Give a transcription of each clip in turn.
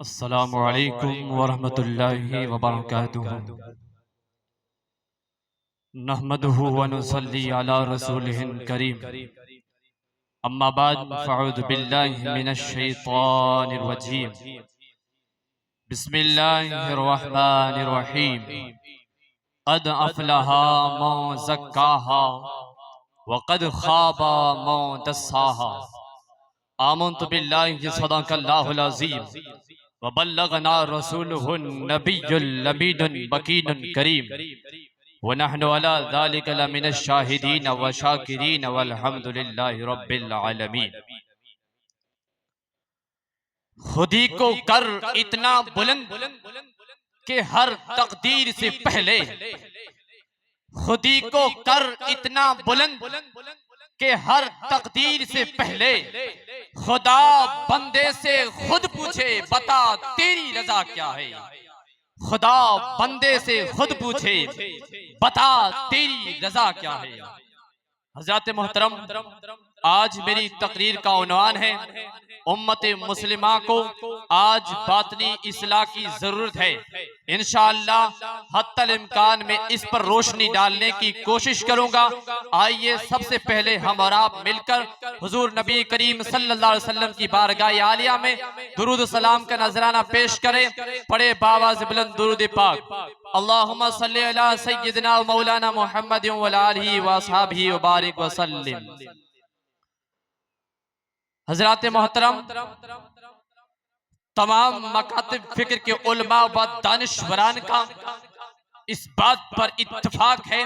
अस्सलामु अलैकुम वरहमतुल्लाहि वबरकातुहू। नहमदुहु व नुसल्ली अला रसूलिहिल करीम। अम्मा बाद फ़अऊज़ु बिल्लाहि मिनश शैतानिर रजीम। बिस्मिल्लाहिर रहमानिर रहीम। क़द अफ़लहा मन ज़क्काहा व क़द ख़ाबा मन दस्साहा। आमनतु बिल्लाहि सदक़ल्लाहुल अज़ीम व बल्लगना रसूलुहुन नबियुल अमीनुल मकीनुल करीम व नहनु अला ज़ालिका लमिनश शाहिदीन व शाकिरीन वल्हम्दुलिल्लाहि रब्बिल आलमीन। खुदी को कर इतना बुलंद कि हर तकदीर से पहले, खुदी को कर इतना बुलंद कि हर तकदीर से पहले खुदा बंदे से खुद पूछे बता तेरी रजा क्या है। खुदा बंदे से खुद पूछे बता तेरी रजा क्या है। हज़रत मोहतरम, आज मेरी तकरीर का उन्वान है उम्मत मुस्लिमा को आज बातनी इस्लाह की जरूरत है। इंशाअल्लाह हत्तल इम्कान में इस पर रोशनी डालने की कोशिश करूंगा। आइए सबसे पहले हम और आप मिलकर हुजूर नबी करीम सल्लल्लाहु अलैहि वसल्लम की बारगाह आलिया में दुरूद सलाम का नजराना पेश करें। पढ़े बाबा से बुलंद दुरूद पाक। अल्लाहुम्मा सल्ली अला सय्यिदिना व मौलाना मुहम्मदिन व अला आलिहि व अस्हाबिहि व बारिक व सल्लिम। हज़रात मोहतरम, तमाम मकातिब फिक्र के उलमा व दानिशवरान का इस बात पर इत्तफाक है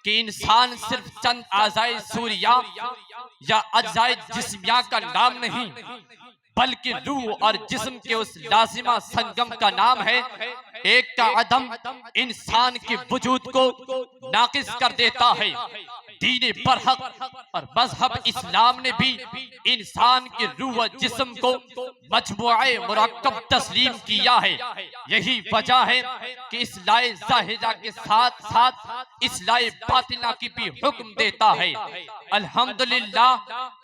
कि इंसान सिर्फ चंद आज़ाए सूरिया या अज्जाए जिस्मिया का नाम नहीं बल्कि रूह और जिस्म के उस लाजिमा संगम का नाम है। एक का अदम इंसान के वजूद को नाकिस कर देता है। दीन बरहक और मजहब इस्लाम ने भी इंसान के रूह और जिस्म को मजमुए मुरक्कब तस्लीम किया है। यही वजह है कि इस्लाए ज़ाहिरा के साथ साथ इस्लाए बातिना की भी हुक्म देता है। अल्हम्दुलिल्लाह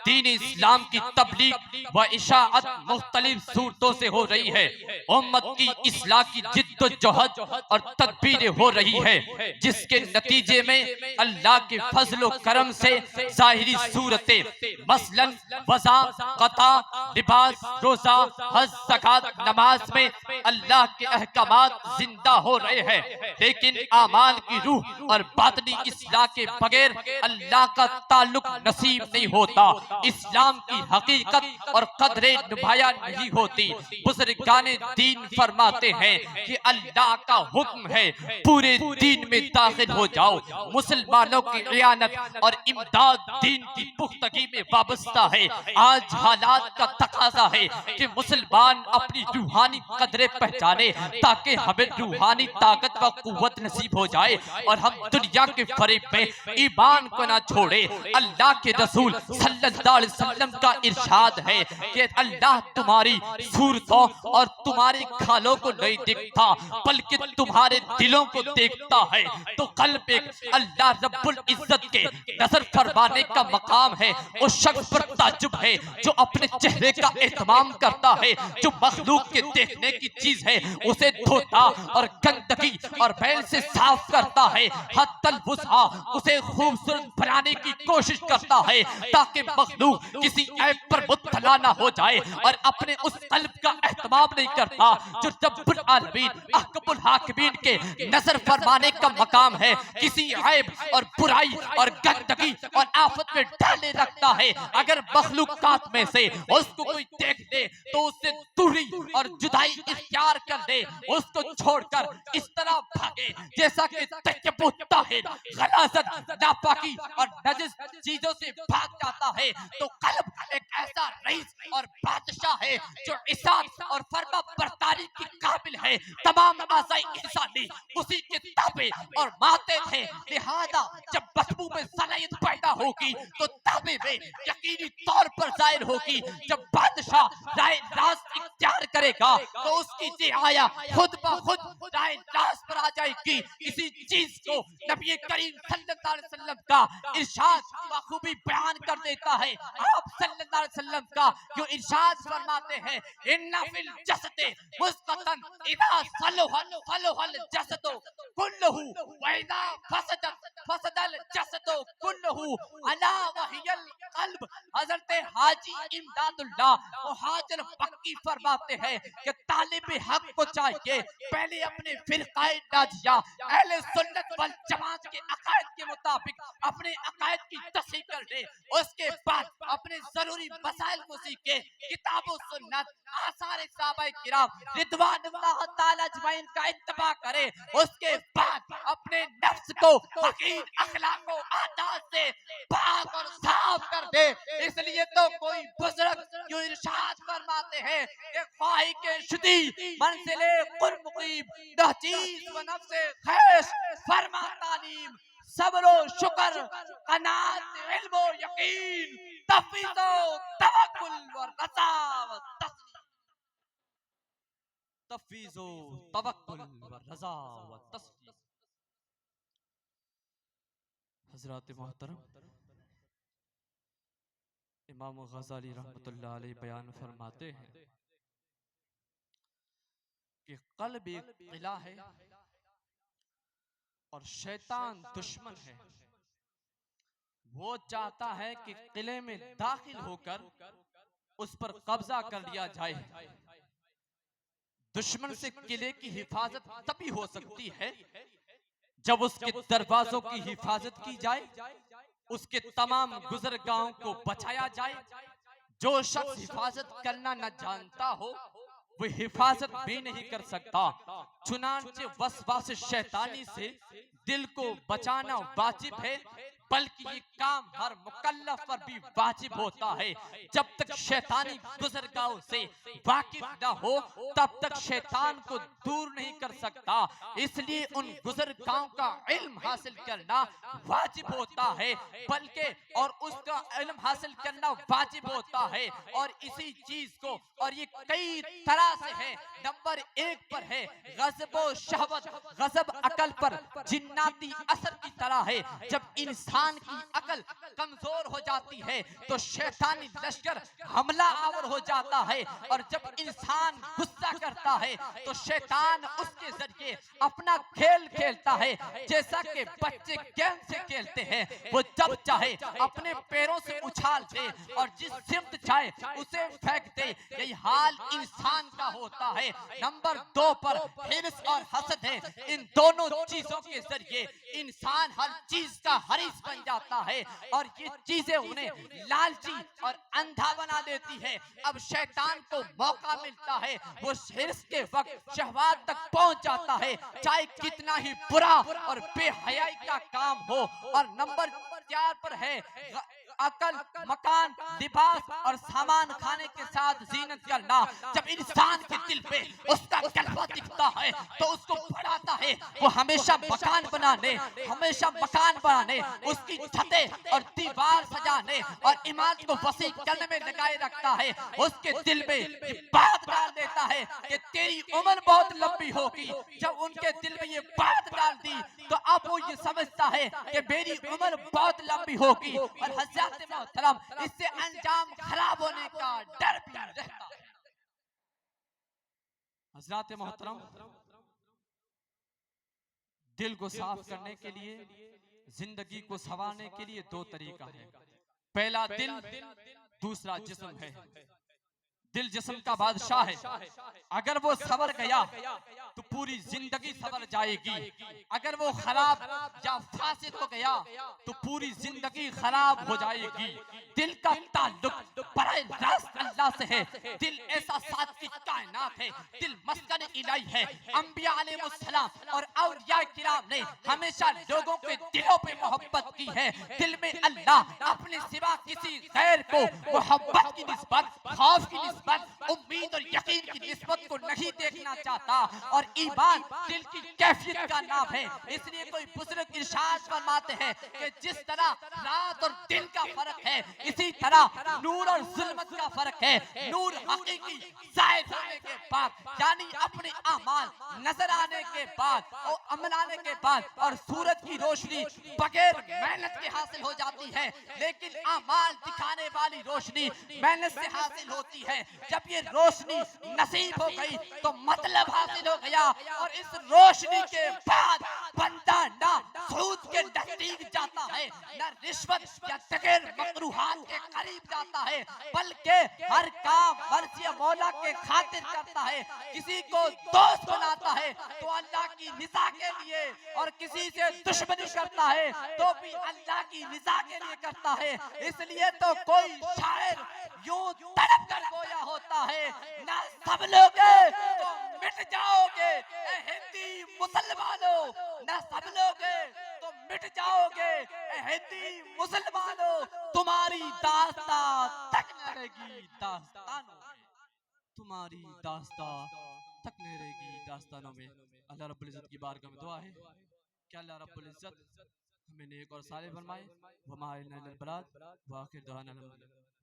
दीन इस्लाम की तबलीग व इशाअत मुख्तलिफ सूरतों से हो रही है। उम्मत की इस्लाह की जिद्दोजहद और तदबीरें हो रही है, जिसके नतीजे में अल्लाह के फजल करम से जाहिरी सूरतें मसलन वज़ा, क़ता, लिबास, रोज़ा, हज, ज़कात, नमाज में अल्लाह के अहकामात जिंदा हो रहे हैं। लेकिन आमाल की रूह और बातनी इस्लाह के बगैर अल्लाह का ताल्लुक नसीब नहीं होता। इस्लाम की हकीकत और कदरे नुमाया नहीं होती। बुजुर्गाने दीन फरमाते हैं कि अल्लाह का हुक्म है पूरे दीन में दाखिल हो जाओ। मुसलमानों की इयानत और इमदाद दीन की पुख्तगी में वाबस्ता है। आज हालात का तकाजा है कि मुसलमान अपनी रूहानी कदरें पहचाने ताकि हमें रूहानी ताकत व कुव्वत नसीब हो जाए और हम दुनिया के फरेब में ईमान को ना छोड़े। अल्लाह के रसूल सल्लल्लाहु अलैहि वसल्लम का इरशाद है कि अल्लाह तुम्हारी सूरतों और तुम्हारी खालों को नहीं देखता बल्कि तुम्हारे दिलों को देखता है। तो कल्ब एक अल्लाह रब्बुल इज्जत के नजर फरमाने का मकाम है। उस शख्स पर ताज्जुब है जो अपने चेहरे का एहतमाम करता है, जो मखलूक के देखने की चीज है उसे धोता और गंदगी और बैल से साफ करता है। हत्तल वुस्आ उसे खूबसूरत बनाने की कोशिश करता है ताकि मखलूक किसी ऐब पर मुब्तला ना हो जाए और अपने उस कल्ब का एहतमाम नहीं करता जो रब्बुल आलमीन अहकमुल हाकिमीन के नजर फरमाने का मकाम है। किसी ऐब और बुराई और गंदगी और आफत में डाले रखता है। अगर मखलूकात में से उसको कोई देख ले तो उससे दूरी और जुदाई इख्तियार कर दे, उसको छोड़कर इस तरह भागे जैसा कि नापाकी और नजिस चीजों से भाग जाता है। तो कल्ब एक ऐसा रईस और बादशाह है जो इसात और फरमा बरदारी की काबिल है। तमाम आज़ाए इंसानी उसी के ताबे और माते थे। लिहाजा जब बदबू में सलाहियत पैदा होगी तो ताबे में यकीनी तौर पर जाहिर होगी। जब बादशाह राय रास्त इख्तियार करेगा तो उसकी रिआया खुद ब खुद राय रास्त पर आ जाएगी। इसी चीज को नबी करीम सल्लल्लाहु अलैहि वसल्लम का इरशाद बखूबी बयान कर देता है। आप सल्लल्लाहु अलैहि वसल्लम का जो इरशाद फरमाते हैं, इन्ना फिल जसदे मुस्कतन इदा सलहल जसदो कुल्लहु व इदा फसदल जसदो कुल्लहु अला वहियल कल्ब। हजरत हाजी इमदादुल्लाह मुहाजिर मक्की फरमाते हैं कि तालिब हक को चाहिए पहले अपने फिरकाए नाजिया अहले सुन्नत वल जमात के अकायद के मुताबिक अपने अकायद की तस्हीह कर ले, उसके बाद अपने जरूरी मसाइल को सीखे, किताबो सुन्नत आसार सहाबाए किराम रिदवानुल्लाह ताला अजमईन का इत्तिबा करे, उसके बाद अपने नफ्स को हकीर अखलाक को आदात से पाक और साफ कर दे। इसलिए तो कोई बुजुर्ग जो इरशाद फरमाते हैं कि ख्वाही के शुदी मंजिले कुल मुकीम तहजीज व नफ्से खैश फरमा तालीम सब्र शुक्र कनात इल्म व यकीन तफवीज़ तवक्कुल व रज़ा व तस्लीम। तफवीज़ तवक्कुल व रज़ा व तस्लीम। हज़रात मोहतरम, इमाम गज़ाली रहमतुल्लाह अलैह बयान फरमाते हैं कि कल्ब एक किला है और शैतान दुश्मन है। वो चाहता है कि किले में दाखिल होकर उस पर कब्जा कर लिया जाए। दुश्मन से किले की हिफाजत तभी हो सकती है जब उसके दरवाजों की हिफाजत की जाए, उसके तमाम गुजरगाहों को बचाया जाए। जो शख्स हिफाजत करना न जानता हो वो हिफाजत भी नहीं कर सकता। चुनांचे वसवास शैतानी से दिल को बचाना वाजिब है, बल्कि ये काम हर मुकल्लफ पर भी वाजिब होता है। जब तक शैतानी गुजरगाहों से वाकिफ न हो तब तक शैतान को दूर नहीं कर सकता। इसलिए उन गुजरगाहों का इल्म हासिल करना वाजिब होता है, बल्कि और उसका इल्म हासिल करना वाजिब होता है। और इसी चीज को, और ये कई तरह से है, नंबर 1 पर है गज़ब व शहवत। गज़ब अकल पर जिन्नाती असर की तरह है। जब इंसान की अकल कमजोर हो जाती है तो शैतानी लश्कर हमला आवर हो जाता है, और जब इंसान गुस्सा करता है तो शैतान उसके जरिए अपना खेल खेलता है। जैसा कि बच्चे गेंद से खेलते हैं, वो जब चाहे अपने पैरों से उछाल दे और जिस सिमत चाहे उसे फेंक दे। यही हाल इंसान का होता है। नंबर 2 पर हिर्स और हसद है। इन दोनों चीजों के जरिए इंसान हर चीज का हरीस बन जाता है और ये चीजें उन्हें लालची और अंधा बना देती है। अब शैतान को मौका मिलता है, वो हिर्स के वक्त शहवात तक पहुंच जाता है, चाहे कितना ही बुरा और बेहयाई का काम हो। और नंबर 4 पर है अकल, मकान, लिबास और सामान खाने के साथ जीनत करना। जब इंसान के दिल पे उसका जलवा दिखता है तो उसको बढ़ाता है। वो हमेशा मकान बनाने, हमेशा मकान बनाने, उसकी छतें और दीवार सजाने और इमारत को वसी करने में लगाए रखता है। उसके दिल में ये बात डाल देता है कि तेरी उम्र बहुत लंबी होगी। जब उनके दिल में ये बात डाल दी तो अब वो ये समझता है कि मेरी उम्र बहुत लंबी होगी, और हज़रत मोहतरम इससे अंजाम खराब होने का डर भी रहता है। हज़रत मोहतरम, दिल को साफ करने के लिए, जिंदगी को संवारने के लिए 2 तरीका है। पहला दिल, दूसरा जिस्म है। दिल जिस्म का बादशाह है। अगर वो संवर गया तो पूरी जिंदगी संवर जाएगी। अगर वो खराब या फासिद हो गया तो पूरी जिंदगी खराब हो जाएगी। दिल का ताल्लुक बराए रास्त अल्लाह से है। दिल ऐसा साथ की कायनात है। दिल मस्कन इलाही है। अंबिया अलैहिस्सलाम और औलिया किराम ने हमेशा लोगों के दिलों पे मोहब्बत की है। दिल में अल्लाह अपने सिवा किसी गैर को मोहब्बत की निस्बत, खौफ की निस्बत, उम्मीद और यकीन की निस्बत को नहीं देखना चाहता। और ईमान दिल की कैफियत का नाम है। इसलिए कोई बुजुर्ग इरशाद फरमाते हैं कि जिस तरह रात और दिन का फर्क है, इसी तरह नूर और जुल्मत का फर्क है। नूर हकीकी जाहिर होने के बाद, यानी अपने अमाल नजर आने के बाद और अमल आने के बाद, और सूरज की रोशनी बगैर मेहनत के हासिल हो जाती है, लेकिन अमाल दिखाने वाली रोशनी मेहनत से हासिल होती है। जब ये रोशनी नसीब हो गई तो मतलब हासिल हो गया, और इस रोशनी के बाद बंदा ना सूद के नजदीक जाता है, ना रिश्वत या दगेर मकरूहात के करीब जाता है, बल्कि हर काम मर्ज़ी मौला के खातिर करता है। किसी को दोस्त बनाता है तो अल्लाह की रिज़ा के लिए, और किसी से दुश्मनी करता है तो भी अल्लाह की रिज़ा के लिए करता है। इसलिए तो कोई शायर यूं तड़प कर गोया होता है, ना सब लोग तो मिट जाओगे ए हिंदी मुसलमानों, ना सब लोग तो मिट जाओगे ए हिंदी मुसलमानों। तुम्हारी दास्तां तक न रहेगी दास्तानों में, तुम्हारी दास्तां तक न रहेगी दास्तानों में। अल्लाह रब्बुल इज्जत की बारगाह में दुआ है कि अल्लाह रब्बुल इज्जत हमें नेक और साले फरमाए। वमा अलैना इल्लल बलाग व आखिर दुआना अल्हम्दुलिल्लाह।